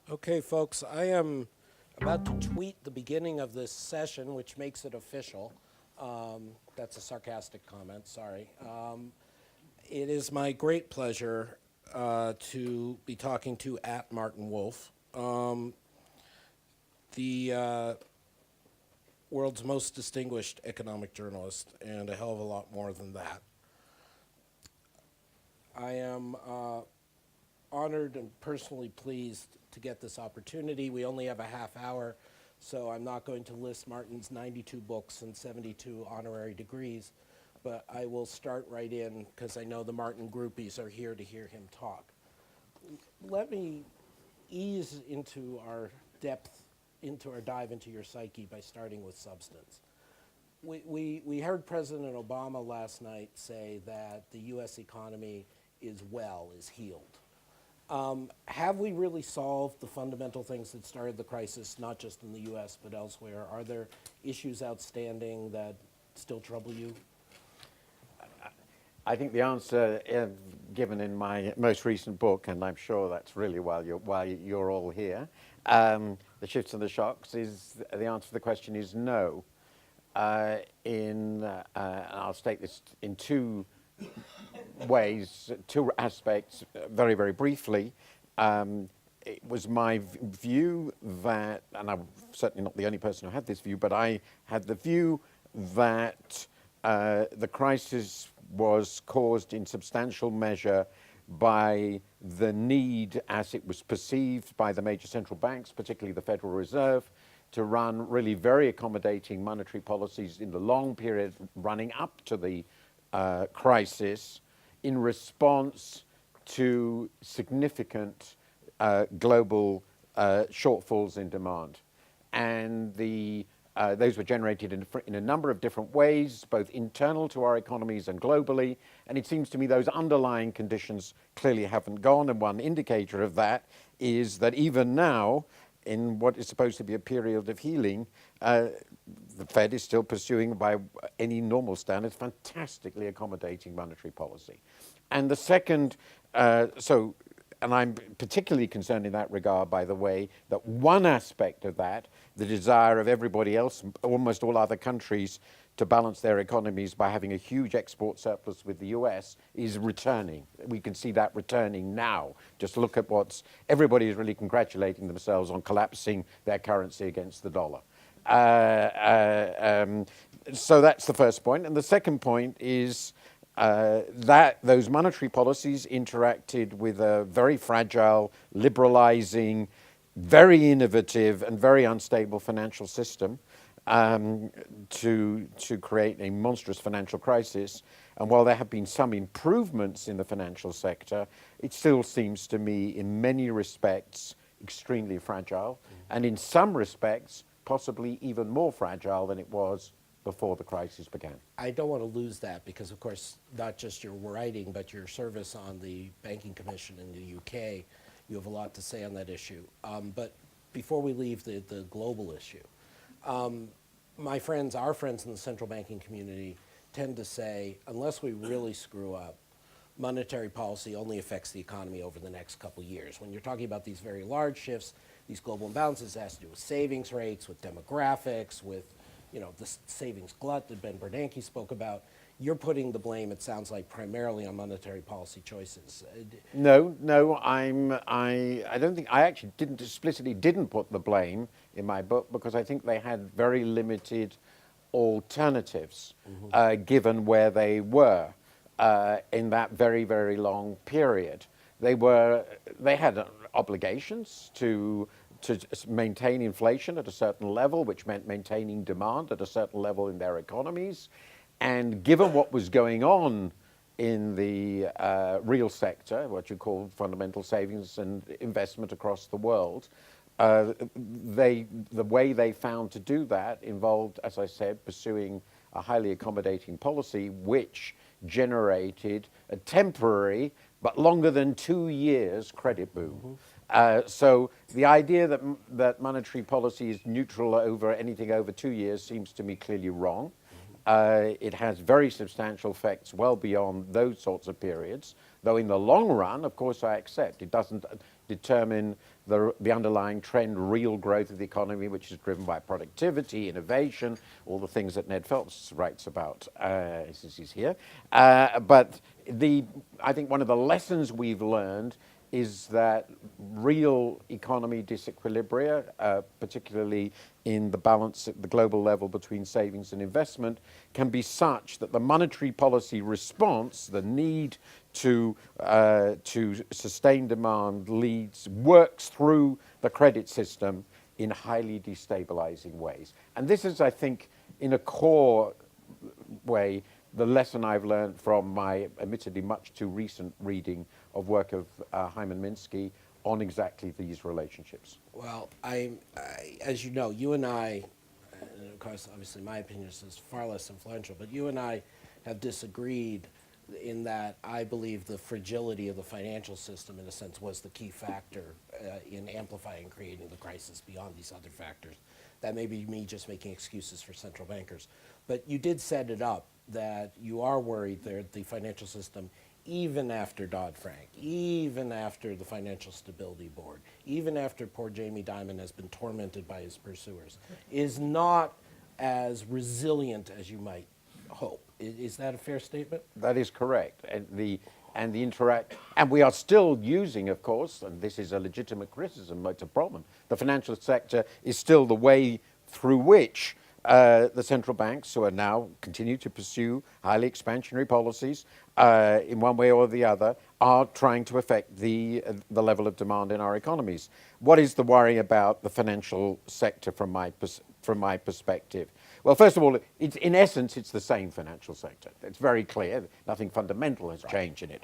Okay, folks, I am about to tweet the beginning of this session, which makes it official. That's a sarcastic comment, sorry. It is my great pleasure to be talking to at Martin Wolf, the world's most distinguished economic journalist, and a hell of a lot more than that. I am honored and personally pleased to get this opportunity. We only have a half hour, so I'm not going to list Martin's 92 books and 72 honorary degrees, but I will start right in because I know the Martin groupies are here to hear him talk. Let me ease into our depth, into our dive into your psyche by starting with substance. We heard President Obama last night say that the U.S. economy is healed. Have we really solved the fundamental things that started the crisis, not just in the U.S. but elsewhere? Are there issues outstanding that still trouble you? I think the answer given in my most recent book, and I'm sure that's really why you're all here, The Shifts and the Shocks, is the answer to the question is no. And I'll state this in two ways, two aspects, very, very briefly. It was my view that, and I'm certainly not the only person who had this view, but I had the view that the crisis was caused in substantial measure by the need, as it was perceived by the major central banks, particularly the Federal Reserve, to run really very accommodating monetary policies in the long period running up to the crisis in response to significant global shortfalls in demand. And those were generated in a number of different ways, both internal to our economies and globally. And it seems to me those underlying conditions clearly haven't gone. And one indicator of that is that even now, in what is supposed to be a period of healing, the Fed is still pursuing, by any normal standards, fantastically accommodating monetary policy. And the second, and I'm particularly concerned in that regard, by the way, that one aspect of that, the desire of everybody else, almost all other countries, to balance their economies by having a huge export surplus with the US, is returning. We can see that returning now. Just look at everybody is really congratulating themselves on collapsing their currency against the dollar. So that's the first point. And the second point is that those monetary policies interacted with a very fragile, liberalizing, very innovative and very unstable financial system to create a monstrous financial crisis. And while there have been some improvements in the financial sector, it still seems to me in many respects extremely fragile, and in some respects possibly even more fragile than it was before the crisis began. I don't want to lose that because, of course, not just your writing, but your service on the Banking Commission in the UK, you have a lot to say on that issue. But before we leave the global issue, our friends in the central banking community tend to say, unless we really screw up, monetary policy only affects the economy over the next couple of years. When you're talking about these very large shifts, these global imbalances, it has to do with savings rates, with demographics, with the savings glut that Ben Bernanke spoke about. You're putting the blame, it sounds like, primarily on monetary policy choices. No, I don't think, I actually explicitly didn't put the blame in my book because I think they had very limited alternatives given where they were in that very, very long period. They had obligations to maintain inflation at a certain level, which meant maintaining demand at a certain level in their economies. And given what was going on in the real sector, what you call fundamental savings and investment across the world, the way they found to do that involved, as I said, pursuing a highly accommodating policy, which generated a temporary, but longer than 2 years, credit boom. So the idea that monetary policy is neutral over anything over 2 years seems to me clearly wrong. It has very substantial effects well beyond those sorts of periods, though in the long run, of course, I accept it doesn't determine the underlying trend, real growth of the economy, which is driven by productivity, innovation, all the things that Ned Phelps writes about since he's here. But I think one of the lessons we've learned is that real economy disequilibria, particularly in the balance at the global level between savings and investment, can be such that the monetary policy response, the need to sustain demand, works through the credit system in highly destabilizing ways. And this is, I think, in a core way, the lesson I've learned from my admittedly much too recent reading of work of Hyman Minsky on exactly these relationships. Well, as you know, you and I, and of course, obviously my opinion is far less influential, but you and I have disagreed in that I believe the fragility of the financial system, in a sense, was the key factor in amplifying and creating the crisis beyond these other factors. That may be me just making excuses for central bankers. But you did set it up that you are worried that the financial system, even after Dodd-Frank, even after the Financial Stability Board, even after poor Jamie Dimon has been tormented by his pursuers, is not as resilient as you might hope. Is that a fair statement? That is correct. And we are still using, of course, and this is a legitimate criticism, it's a problem. The financial sector is still the way through which the central banks, who are now continue to pursue highly expansionary policies in one way or the other, are trying to affect the level of demand in our economies. What is the worry about the financial sector from my perspective? Well, first of all, in essence, it's the same financial sector. It's very clear. Nothing fundamental has changed in it.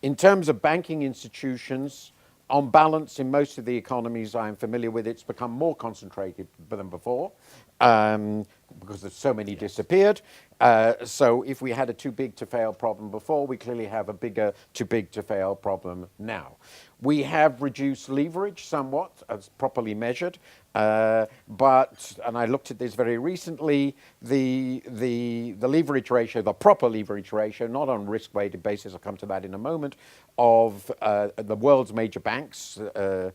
In terms of banking institutions, on balance, in most of the economies I'm familiar with, it's become more concentrated than before because there's so many disappeared. So if we had a too big to fail problem before, we clearly have a bigger too big to fail problem now. We have reduced leverage somewhat, as properly measured, but, and I looked at this very recently, the leverage ratio, the proper leverage ratio, not on risk-weighted basis, I'll come to that in a moment, of the world's major banks, the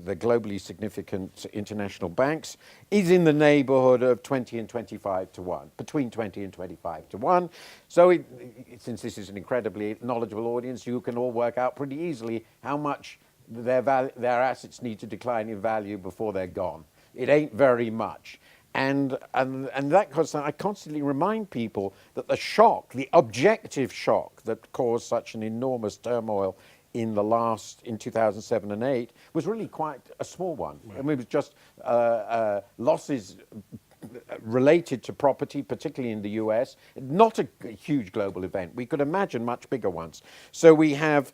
globally significant international banks, is in the neighborhood of 20 and 25 to 1, between 20 and 25 to 1. So since this is an incredibly knowledgeable audience, you can all work out pretty easily how much their assets need to decline in value before they're gone. It ain't very much. And that cause I constantly remind people that the shock, the objective shock that caused such an enormous turmoil in 2007 and 8 was really quite a small one. Right. I mean, it was just losses related to property, particularly in the US, not a huge global event. We could imagine much bigger ones. So we have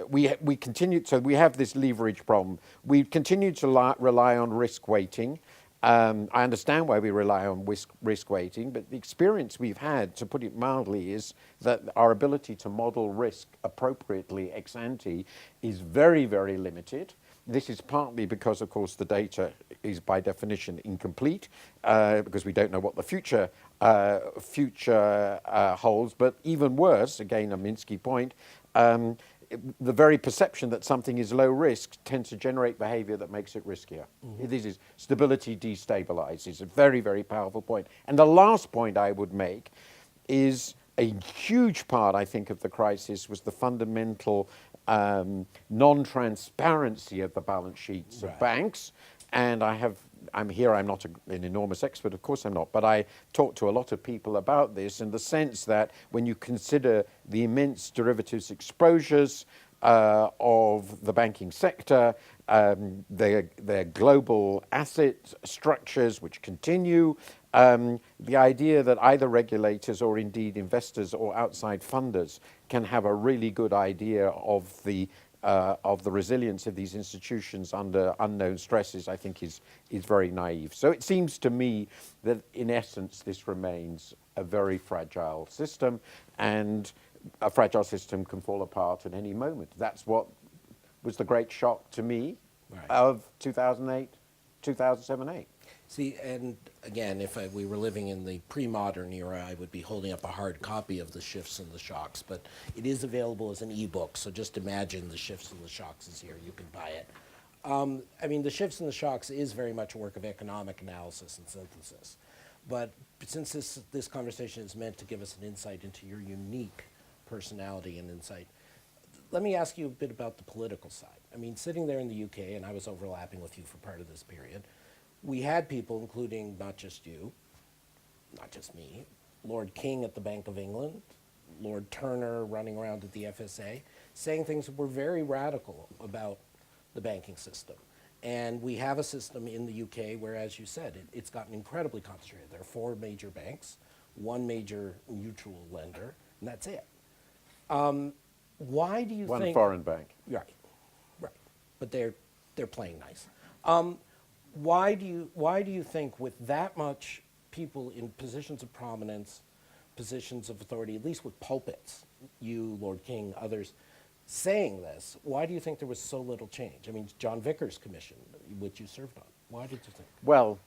we continue. So we have this leverage problem. We continue to rely on risk weighting. I understand why we rely on risk weighting, but the experience we've had, to put it mildly, is that our ability to model risk appropriately ex ante is very, very limited. This is partly because, of course, the data is by definition incomplete, because we don't know what the future holds. But even worse, again, a Minsky point, the very perception that something is low risk tends to generate behavior that makes it riskier. Mm-hmm. This is stability destabilizes, a very, very powerful point. And the last point I would make is a huge part, I think, of the crisis was the fundamental non-transparency of the balance sheets of banks. And I'm not an enormous expert, of course I'm not, but I talk to a lot of people about this in the sense that when you consider the immense derivatives exposures of the banking sector, their global asset structures which continue, the idea that either regulators or indeed investors or outside funders can have a really good idea of the resilience of these institutions under unknown stresses, I think is very naive. So it seems to me that in essence this remains a very fragile system, and a fragile system can fall apart at any moment. That's what was the great shock to me of 2008, 2007-8. See, and again, if we were living in the pre-modern era, I would be holding up a hard copy of The Shifts and the Shocks, but it is available as an ebook, so just imagine The Shifts and the Shocks is here. You can buy it. I mean, The Shifts and the Shocks is very much a work of economic analysis and synthesis. But since this conversation is meant to give us an insight into your unique personality and insight, let me ask you a bit about the political side. I mean, sitting there in the UK, and I was overlapping with you for part of this period, we had people, including not just you, not just me, Lord King at the Bank of England, Lord Turner running around at the FSA, saying things that were very radical about the banking system. And we have a system in the UK where, as you said, it's gotten incredibly concentrated. There are 4 major banks, 1 major mutual lender, and that's it. Why do you One think... foreign bank. Right, right. But they're playing nice. Why do you think with that much people in positions of prominence, positions of authority, at least with pulpits, you, Lord King, others, saying this, why do you think there was so little change? I mean, John Vickers' commission, which you served on, why did you think? Well,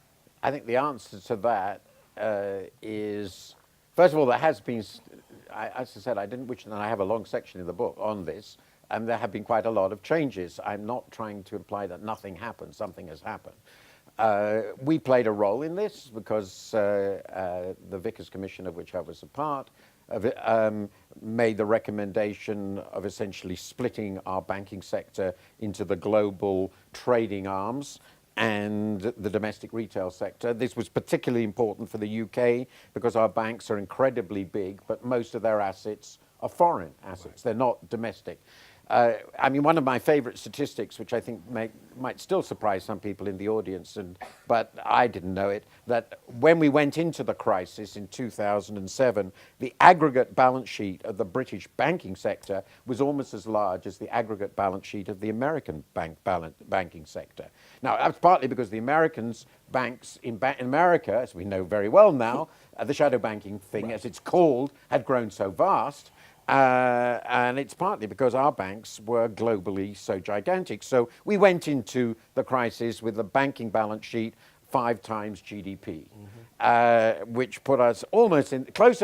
I think the answer to that is, first of all, there has been, as I said, and I have a long section in the book on this, and there have been quite a lot of changes. I'm not trying to imply that nothing happened. Something has happened. We played a role in this because the Vickers Commission, of which I was a part, made the recommendation of essentially splitting our banking sector into the global trading arms and the domestic retail sector. This was particularly important for the UK because our banks are incredibly big, but most of their assets are foreign assets. Right. They're not domestic. I mean, one of my favorite statistics, which I think might still surprise some people in the audience, but I didn't know it, that when we went into the crisis in 2007, the aggregate balance sheet of the British banking sector was almost as large as the aggregate balance sheet of the American banking sector. Now, that's partly because the Americans' banks in America, as we know very well now, the shadow banking thing, right, as it's called, had grown so vast. And it's partly because our banks were globally so gigantic. So we went into the crisis with a banking balance sheet 5 times GDP, which put us almost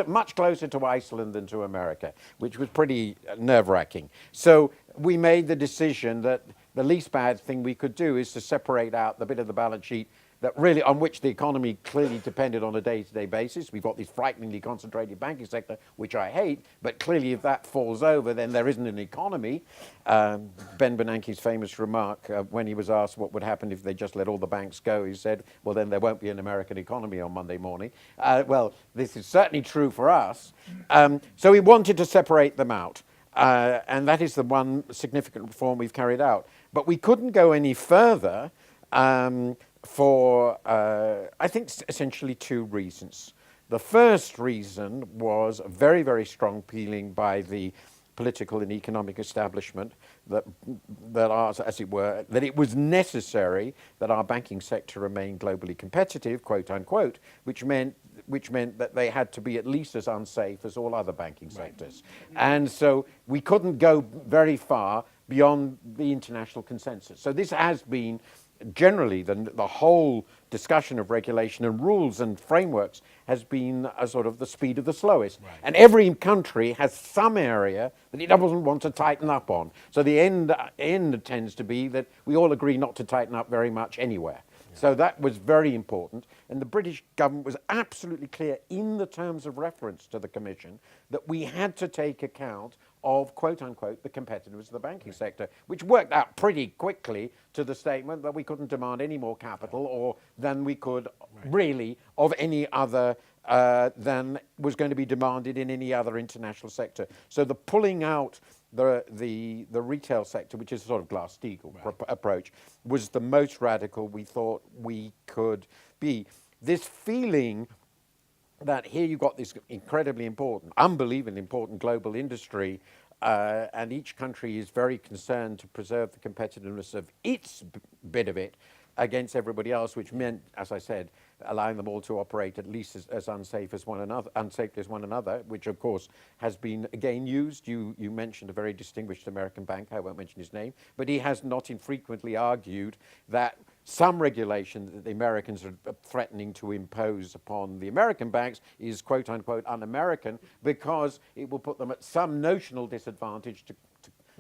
much closer to Iceland than to America, which was pretty nerve-wracking. So we made the decision that the least bad thing we could do is to separate out the bit of the balance sheet that really, on which the economy clearly depended on a day-to-day basis. We've got this frighteningly concentrated banking sector, which I hate, but clearly if that falls over, then there isn't an economy. Ben Bernanke's famous remark when he was asked what would happen if they just let all the banks go, he said, well, then there won't be an American economy on Monday morning. Well, this is certainly true for us. So we wanted to separate them out. And that is the one significant reform we've carried out. But we couldn't go any further for, I think, essentially 2 reasons. The first reason was a very, very strong feeling by the political and economic establishment that ours, as it were, that it was necessary that our banking sector remain globally competitive, quote unquote, which meant that they had to be at least as unsafe as all other banking sectors. And so we couldn't go very far beyond the international consensus. So this has been generally the whole discussion of regulation and rules and frameworks has been a sort of the speed of the slowest. Right. And every country has some area that it doesn't want to tighten up on. So the end tends to be that we all agree not to tighten up very much anywhere. Yeah. So that was very important. And the British government was absolutely clear in the terms of reference to the Commission that we had to take account of, quote unquote, the competitiveness of the banking sector, which worked out pretty quickly to the statement that we couldn't demand any more capital or than we could really of any other than was going to be demanded in any other international sector. So the pulling out the retail sector, which is a sort of Glass-Steagall approach, was the most radical we thought we could be. This feeling that here you've got this incredibly important, unbelievably important global industry, and each country is very concerned to preserve the competitiveness of its bit of it against everybody else, which meant, as I said, allowing them all to operate at least as unsafe as one another, which of course has been again used. You mentioned a very distinguished American banker, I won't mention his name, but he has not infrequently argued that some regulation that the Americans are threatening to impose upon the American banks is quote unquote un-American because it will put them at some notional disadvantage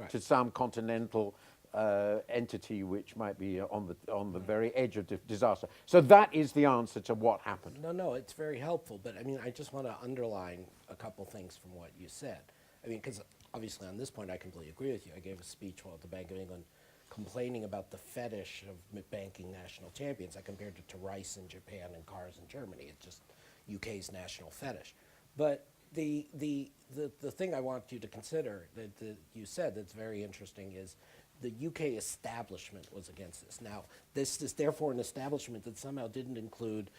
to some continental entity which might be on the very edge of disaster. So that is the answer to what happened. No, it's very helpful, but I mean, I just want to underline a couple things from what you said. I mean, because obviously on this point I completely agree with you. I gave a speech while at the Bank of England complaining about the fetish of banking national champions. I compared it to rice in Japan and cars in Germany. It's just UK's national fetish. But the thing I want you to consider that you said that's very interesting is the UK establishment was against this. Now, this is therefore an establishment that somehow didn't include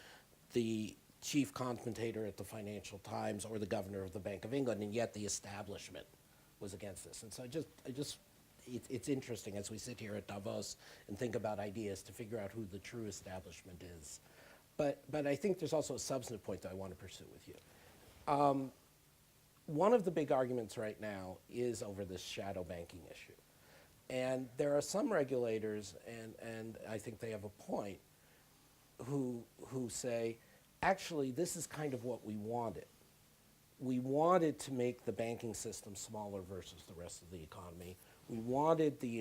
the chief commentator at the Financial Times or the governor of the Bank of England, and yet the establishment was against this. And so it's interesting as we sit here at Davos and think about ideas to figure out who the true establishment is. But I think there's also a substantive point that I want to pursue with you. One of the big arguments right now is over this shadow banking issue. And there are some regulators, and I think they have a point, who say, actually, this is kind of what we wanted. We wanted to make the banking system smaller versus the rest of the economy. We wanted the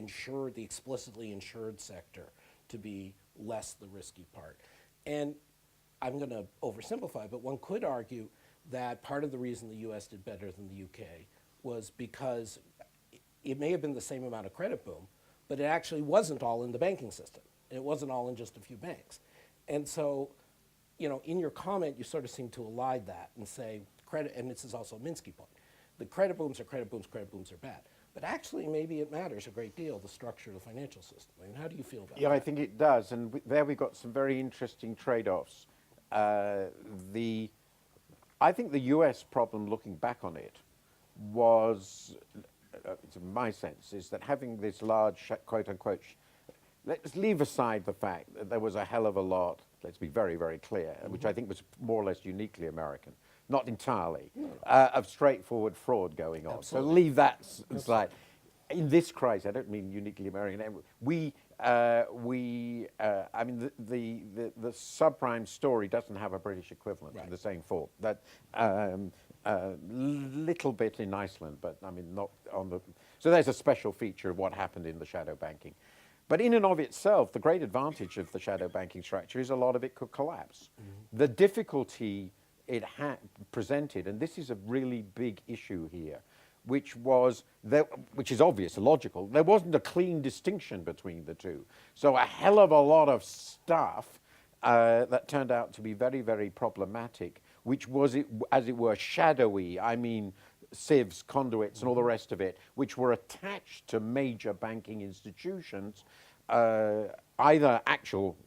explicitly insured sector to be less the risky part. And I'm going to oversimplify, but one could argue that part of the reason the US did better than the UK was because it may have been the same amount of credit boom, but it actually wasn't all in the banking system. It wasn't all in just a few banks. And so, you know, in your comment, you sort of seem to elide that and say credit, and this is also a Minsky point, the credit booms are credit booms are bad. But actually, maybe it matters a great deal, the structure of the financial system. I mean, how do you feel about that? Yeah, I think it does. And there we've got some very interesting trade-offs. I think the US problem, looking back on it, was, my sense, is that having this large, quote-unquote, let's leave aside the fact that there was a hell of a lot, let's be very, very clear, which I think was more or less uniquely American, not entirely, of straightforward fraud going on. Absolutely. So leave that aside. In this crisis, I don't mean uniquely American. I mean, the subprime story doesn't have a British equivalent to the same fault. That little bit in Iceland, but I mean, not on the. So there's a special feature of what happened in the shadow banking. But in and of itself, the great advantage of the shadow banking structure is a lot of it could collapse. The difficulty it had presented, and this is a really big issue here, which is obvious, logical. There wasn't a clean distinction between the two. So a hell of a lot of stuff that turned out to be very, very problematic, which was, as it were, shadowy. I mean, sieves, conduits, and all the rest of it, which were attached to major banking institutions, either actual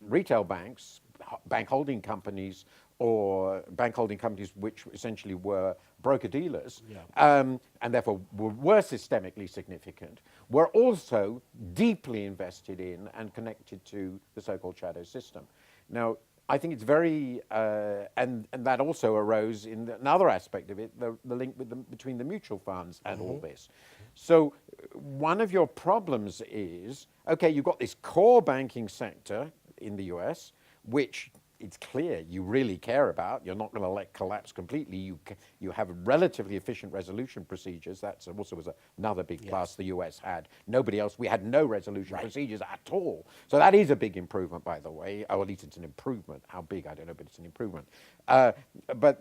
retail banks, bank holding companies, or bank holding companies which essentially were broker-dealers, and therefore were systemically significant, were also deeply invested in and connected to the so-called shadow system. Now, I think it's very, and that also arose in another aspect of it, the link between the mutual funds and all this. So one of your problems is, okay, you've got this core banking sector in the US, which it's clear you really care about. You're not going to let collapse completely. You have relatively efficient resolution procedures. That's also was another big plus the US had. Nobody else, we had no resolution procedures at all. So that is a big improvement, by the way, or at least it's an improvement. How big, I don't know, but it's an improvement. But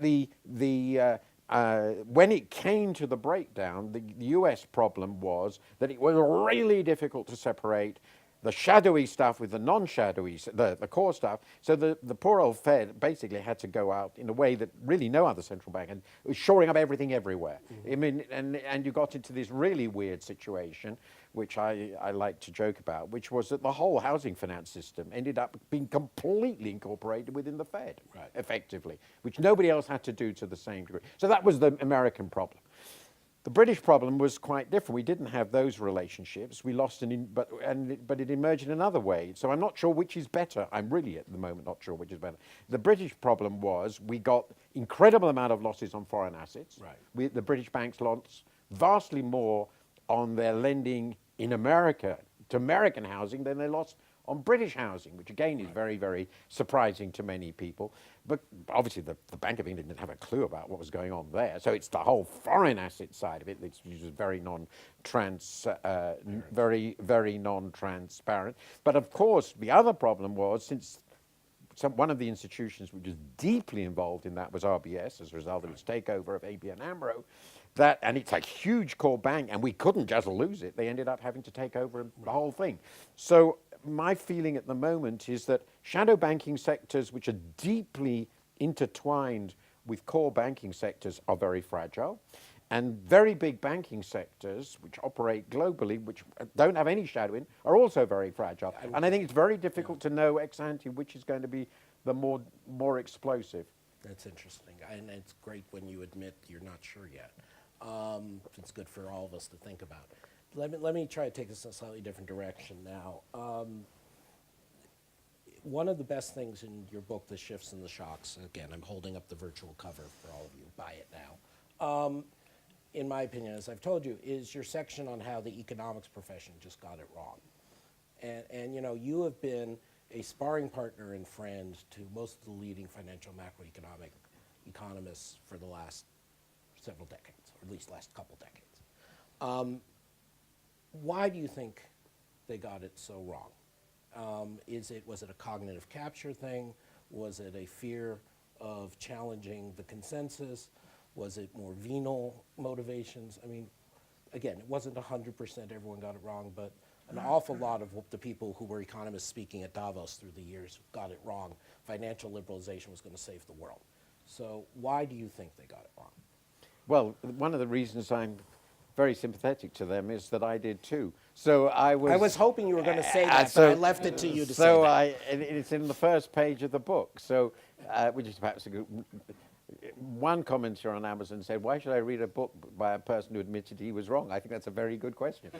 when it came to the breakdown, the US problem was that it was really difficult to separate the shadowy stuff with the non-shadowy, the core stuff. So the poor old Fed basically had to go out in a way that really no other central bank, and it was shoring up everything everywhere. I mean, and you got into this really weird situation, which I like to joke about, which was that the whole housing finance system ended up being completely incorporated within the Fed, effectively, which nobody else had to do to the same degree. So that was the American problem. The British problem was quite different. We didn't have those relationships. We lost but it emerged in another way. So I'm not sure which is better. I'm really at the moment not sure which is better. The British problem was we got incredible amount of losses on foreign assets. The British banks lost vastly more on their lending in America to American housing than they lost on British housing, which again is very, very surprising to many people. But obviously the Bank of England didn't have a clue about what was going on there. So it's the whole foreign asset side of it that's very very non-transparent. But of course, the other problem was, since one of the institutions which was deeply involved in that was RBS as a result of its takeover of ABN AMRO, and it's a huge core bank, and we couldn't just lose it. They ended up having to take over the whole thing. So my feeling at the moment is that shadow banking sectors, which are deeply intertwined with core banking sectors, are very fragile. And very big banking sectors, which operate globally, which don't have any shadowing, are also very fragile. And I think it's very difficult to know ex ante which is going to be the more explosive. That's interesting. And it's great when you admit you're not sure yet. It's good for all of us to think about. Let me try to take this in a slightly different direction now. One of the best things in your book, The Shifts and the Shocks, again, I'm holding up the virtual cover for all of you, buy it now, in my opinion, as I've told you, is your section on how the economics profession just got it wrong. And you know, you have been a sparring partner and friend to most of the leading financial macroeconomic economists for the last several decades, or at least last couple decades. Why do you think they got it so wrong? Was it a cognitive capture thing? Was it a fear of challenging the consensus? Was it more venal motivations? I mean, again, it wasn't 100% everyone got it wrong, but an awful lot of the people who were economists speaking at Davos through the years got it wrong. Financial liberalization was going to save the world. So why do you think they got it wrong? Well, one of the reasons I'm very sympathetic to them is that I did too. So I was hoping you were going to say that, but I left it to you to say that. It's in the first page of the book. So, which is perhaps a good. One commenter on Amazon said, "Why should I read a book by a person who admitted he was wrong?" I think that's a very good question.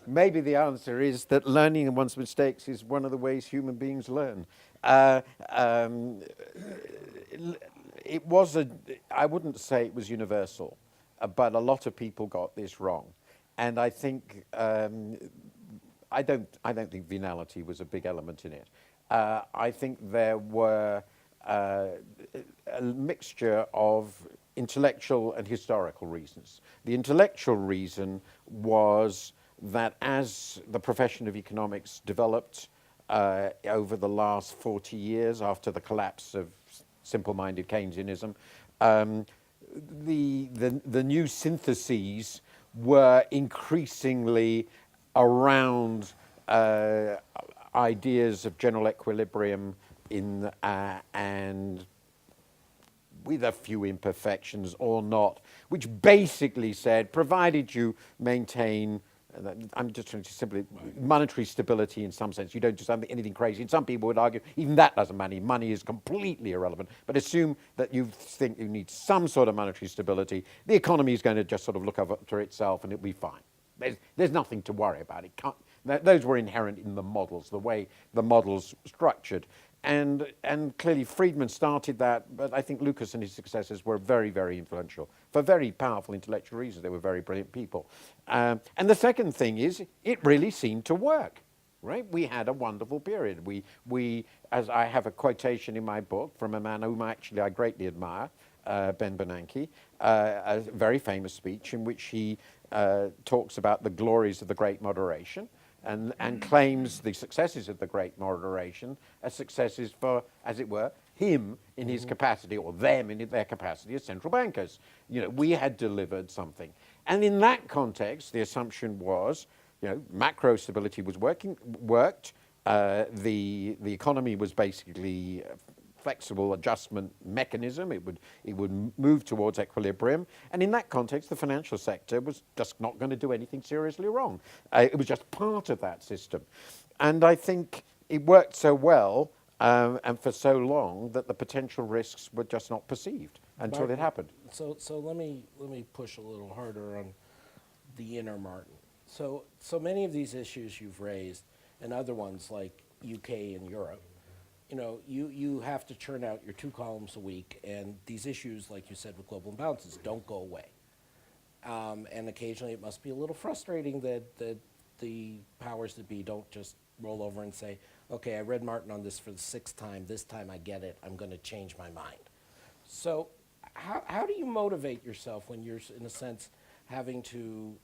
Maybe the answer is that learning in one's mistakes is one of the ways human beings learn. It was I wouldn't say it was universal, but a lot of people got this wrong, and I think I don't think venality was a big element in it. I think there were a mixture of intellectual and historical reasons. The intellectual reason was that as the profession of economics developed over the last 40 years after the collapse of simple-minded Keynesianism, the new syntheses were increasingly around ideas of general equilibrium and with a few imperfections or not, which basically said, provided you maintain, I'm just trying to simply, monetary stability in some sense, you don't do anything crazy. And some people would argue even that doesn't matter. Money is completely irrelevant. But assume that you think you need some sort of monetary stability, the economy is going to just sort of look after itself and it'll be fine. There's nothing to worry about. It can't, those were inherent in the models, the way the models structured. And clearly Friedman started that, but I think Lucas and his successors were very, very influential for very powerful intellectual reasons. They were very brilliant people. And the second thing is, it really seemed to work, right? We had a wonderful period. We, as I have a quotation in my book from a man whom I greatly admire, Ben Bernanke, a very famous speech in which he talks about the glories of the Great Moderation, and claims the successes of the Great Moderation as successes for, as it were, him in his capacity, or them in their capacity as central bankers. You know, we had delivered something. And in that context, the assumption was, you know, macro stability was worked, the economy was basically flexible adjustment mechanism. It would move towards equilibrium. And in that context, the financial sector was just not going to do anything seriously wrong. It was just part of that system. And I think it worked so well and for so long that the potential risks were just not perceived until it happened. So let me push a little harder on the inner Martin. So many of these issues you've raised, and other ones like UK and Europe, you know, you have to churn out your 2 columns a week, and these issues, like you said, with global imbalances, don't go away. And occasionally it must be a little frustrating that the powers that be don't just roll over and say, okay, I read Martin on this for the 6th time. This time I get it. I'm going to change my mind. So how do you motivate yourself when you're, in a sense, having to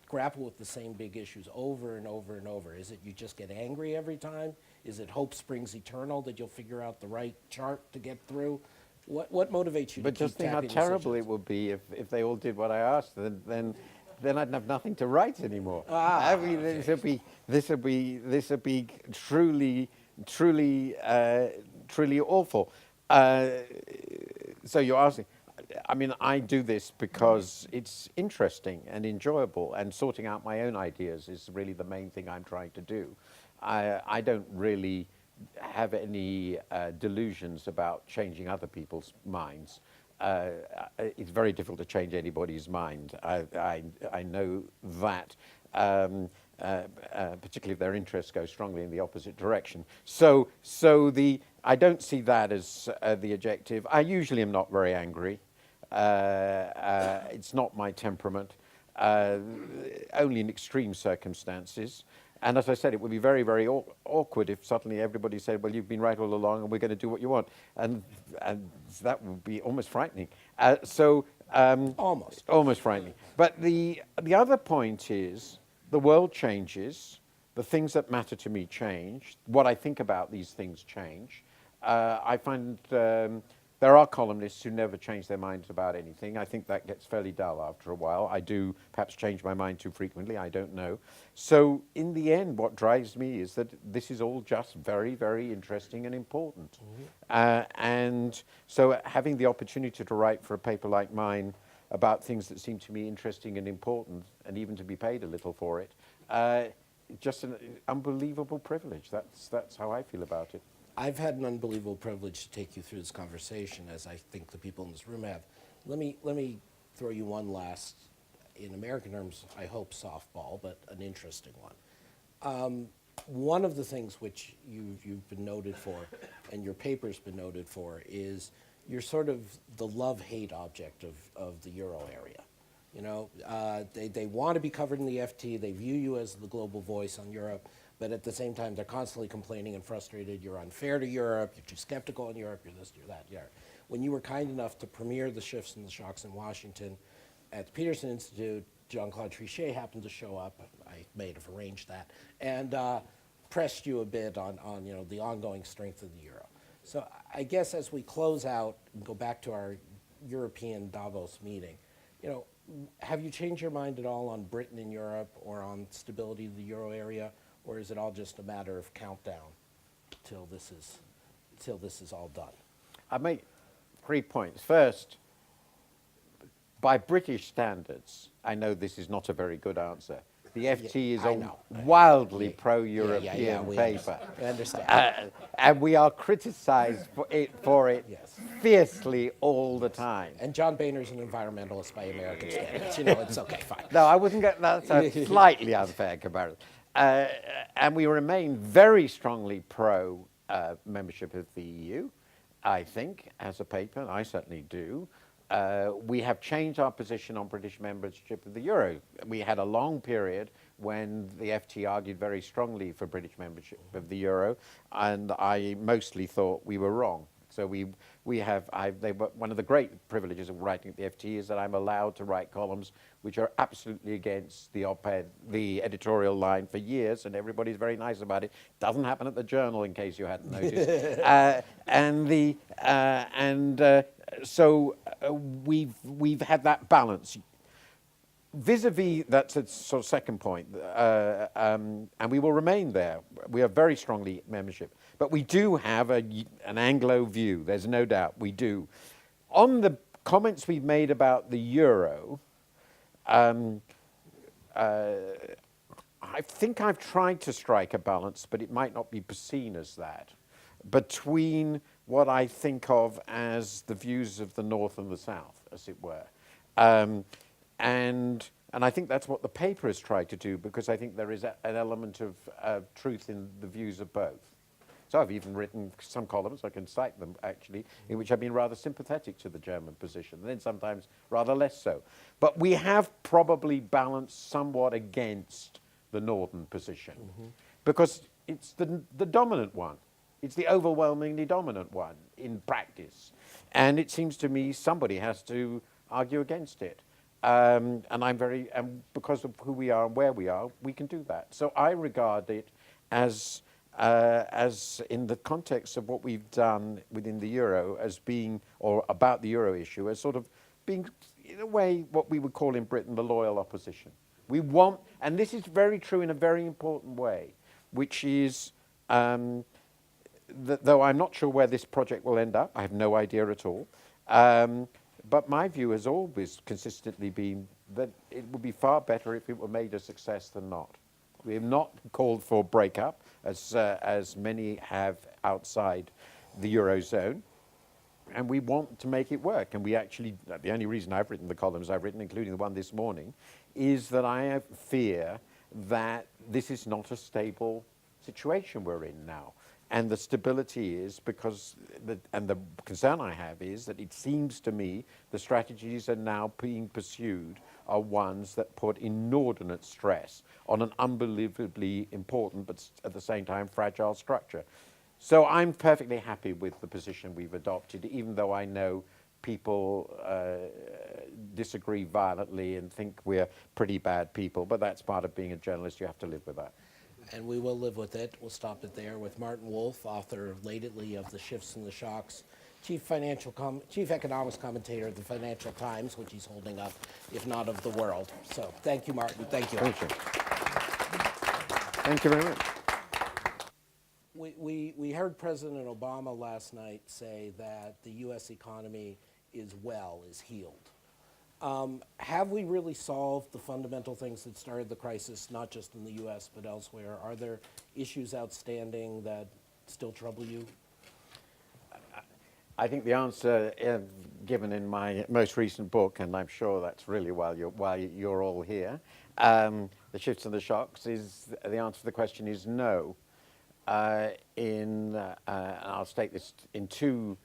grapple with the same big issues over and over and over? Is it you just get angry every time? Is it hope springs eternal that you'll figure out the right chart to get through? What motivates you But to just keep think how tackling terrible it decisions? would be if they all did what I asked. Then I'd have nothing to write anymore. Ah, I mean, this would be truly awful. So you're asking. I mean, I do this because it's interesting and enjoyable, and sorting out my own ideas is really the main thing I'm trying to do. I don't really have any delusions about changing other people's minds. It's very difficult to change anybody's mind. I know that, particularly if their interests go strongly in the opposite direction. So I don't see that as the objective. I usually am not very angry. It's not my temperament, only in extreme circumstances. And as I said, it would be very, very awkward if suddenly everybody said, well, you've been right all along and we're going to do what you want. And that would be almost frightening. Almost frightening. But the other point is the world changes. The things that matter to me change. What I think about these things change. I find there are columnists who never change their minds about anything. I think that gets fairly dull after a while. I do perhaps change my mind too frequently. I don't know. So in the end, what drives me is that this is all just very, very interesting and important. And so having the opportunity to write for a paper like mine about things that seem to me interesting and important, and even to be paid a little for it, just an unbelievable privilege. That's how I feel about it. I've had an unbelievable privilege to take you through this conversation, as I think the people in this room have. Let me throw you one last, in American terms, I hope softball, but an interesting one. One of the things which you've been noted for, and your paper's been noted for, is you're sort of the love-hate object of the Euro area. You know, they want to be covered in the FT. They view you as the global voice on Europe. But at the same time, they're constantly complaining and frustrated. You're unfair to Europe. You're too skeptical in Europe. You're this, you're that. When you were kind enough to premiere The Shifts and the Shocks in Washington at the Peterson Institute, Jean-Claude Trichet happened to show up. I may have arranged that, and pressed you a bit on the ongoing strength of the euro. So I guess as we close out and go back to our European Davos meeting, have you changed your mind at all on Britain in Europe or on stability of the euro area? Or is it all just a matter of countdown till this is all done? I make 3 points. First, by British standards, I know this is not a very good answer. The FT is a wildly pro-European paper. I understand. And we are criticized for it Yes. fiercely all the time. And John Boehner's an environmentalist by American standards. It's okay, fine. No, I wouldn't get that's a slightly unfair comparison. And we remain very strongly pro membership of the EU, I think, as a paper, and I certainly do. We have changed our position on British membership of the Euro. We had a long period when the FT argued very strongly for British membership of the Euro, and I mostly thought we were wrong. So one of the great privileges of writing at the FT is that I'm allowed to write columns which are absolutely against the op-ed, the editorial line for years, and everybody's very nice about it. Doesn't happen at the Journal, in case you hadn't noticed. So we've had that balance. Vis-a-vis, that's a sort of second point, and we will remain there. We are very strongly membership. But we do have an Anglo view, there's no doubt, we do. On the comments we've made about the euro, I think I've tried to strike a balance, but it might not be seen as that, between what I think of as the views of the North and the South, as it were. And I think that's what the paper has tried to do, because I think there is an element of truth in the views of both. So I've even written some columns, I can cite them actually, in which I've been rather sympathetic to the German position, and then sometimes rather less so. But we have probably balanced somewhat against the northern position, because it's the dominant one. It's the overwhelmingly dominant one in practice. And it seems to me somebody has to argue against it. And because of who we are and where we are, we can do that. So I regard it as in the context of what we've done within the euro as being, or about the euro issue, as sort of being, in a way, what we would call in Britain the loyal opposition. We want, and this is very true in a very important way, which is, though I'm not sure where this project will end up, I have no idea at all, but my view has always consistently been that it would be far better if it were made a success than not. We have not called for breakup, as many have outside the Eurozone, and we want to make it work. And we actually, the only reason I've written the columns I've written, including the one this morning, is that I fear that this is not a stable situation we're in now. And the stability is because, the concern I have is that it seems to me the strategies are now being pursued are ones that put inordinate stress on an unbelievably important but at the same time fragile structure. So I'm perfectly happy with the position we've adopted, even though I know people disagree violently and think we're pretty bad people, but that's part of being a journalist. You have to live with that. And we will live with it. We'll stop it there with Martin Wolf, author lately of The Shifts and the Shocks, chief economics commentator of the Financial Times, which he's holding up, if not of the world. So thank you, Martin. Thank you. Thank you. Thank you very much. We heard President Obama last night say that the U.S. economy is healed. Have we really solved the fundamental things that started the crisis, not just in the U.S., but elsewhere? Are there issues outstanding that still trouble you? I think the answer given in my most recent book, and I'm sure that's really why you're all here, The Shifts and the Shocks, is the answer to the question is no. I'll state this in two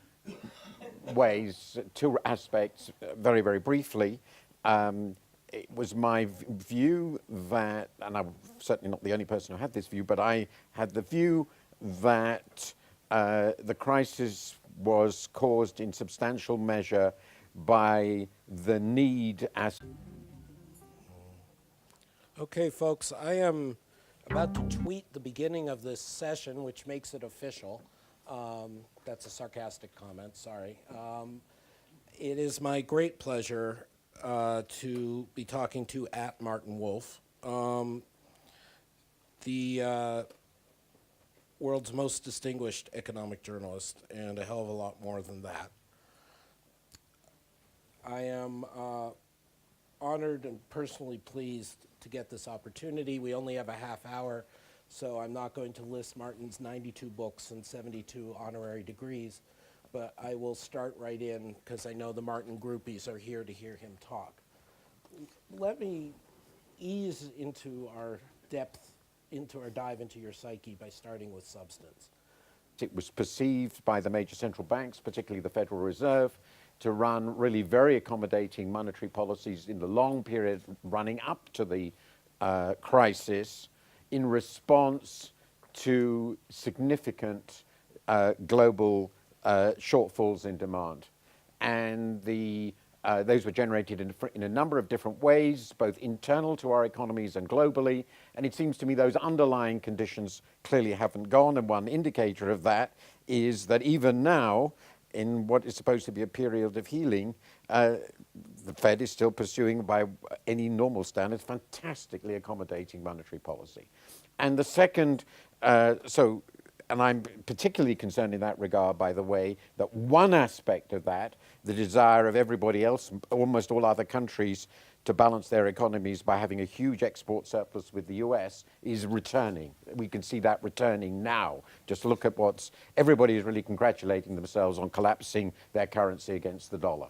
ways, two aspects, very, very briefly. It was my view that, and I'm certainly not the only person who had this view, but I had the view that the crisis was caused in substantial measure by the need as... Okay, folks, I am about to tweet the beginning of this session, which makes it official. That's a sarcastic comment, sorry. It is my great pleasure to be talking to @Martin Wolf, the world's most distinguished economic journalist, and a hell of a lot more than that. I am honored and personally pleased to get this opportunity. We only have a half hour, so I'm not going to list Martin's 92 books and 72 honorary degrees, but I will start right in because I know the Martin groupies are here to hear him talk. Let me ease into our dive into your psyche by starting with substance. It was perceived by the major central banks, particularly the Federal Reserve, to run really very accommodating monetary policies in the long period running up to the crisis in response to significant global shortfalls in demand. And those were generated in a number of different ways, both internal to our economies and globally. And it seems to me those underlying conditions clearly haven't gone. And one indicator of that is that even now, in what is supposed to be a period of healing, the Fed is still pursuing, by any normal standards, fantastically accommodating monetary policy. And the second, and I'm particularly concerned in that regard, by the way, that one aspect of that, the desire of everybody else, almost all other countries, to balance their economies by having a huge export surplus with the US, is returning. We can see that returning now. Just look at everybody is really congratulating themselves on collapsing their currency against the dollar.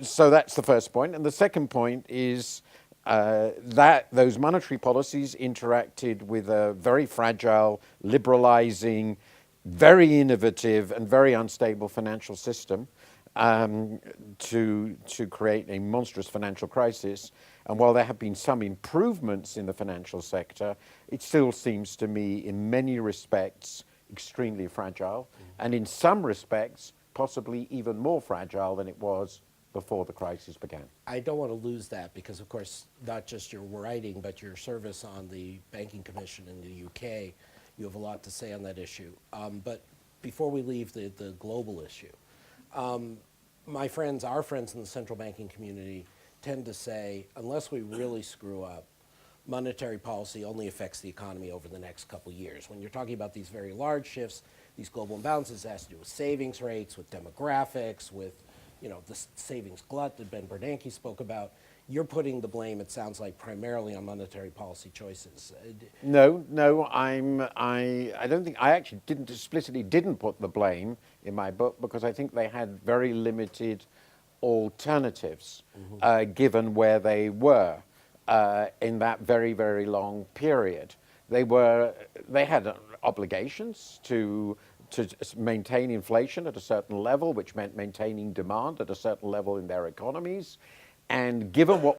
So that's the first point. And the second point is that those monetary policies interacted with a very fragile, liberalizing, very innovative and very unstable financial system. to create a monstrous financial crisis. And while there have been some improvements in the financial sector, it still seems to me, in many respects, extremely fragile, and in some respects, possibly even more fragile than it was before the crisis began. I don't want to lose that because, of course, not just your writing, but your service on the Banking Commission in the UK, you have a lot to say on that issue. But before we leave the global issue, my friends, our friends in the central banking community tend to say, unless we really screw up, monetary policy only affects the economy over the next couple of years. When you're talking about these very large shifts, these global imbalances, it has to do with savings rates, with demographics, with the savings glut that Ben Bernanke spoke about. You're putting the blame, it sounds like, primarily on monetary policy choices. No, I don't think, I actually explicitly didn't put the blame in my book because I think they had very limited alternatives given where they were in that very, very long period. They had obligations to maintain inflation at a certain level, which meant maintaining demand at a certain level in their economies. And given what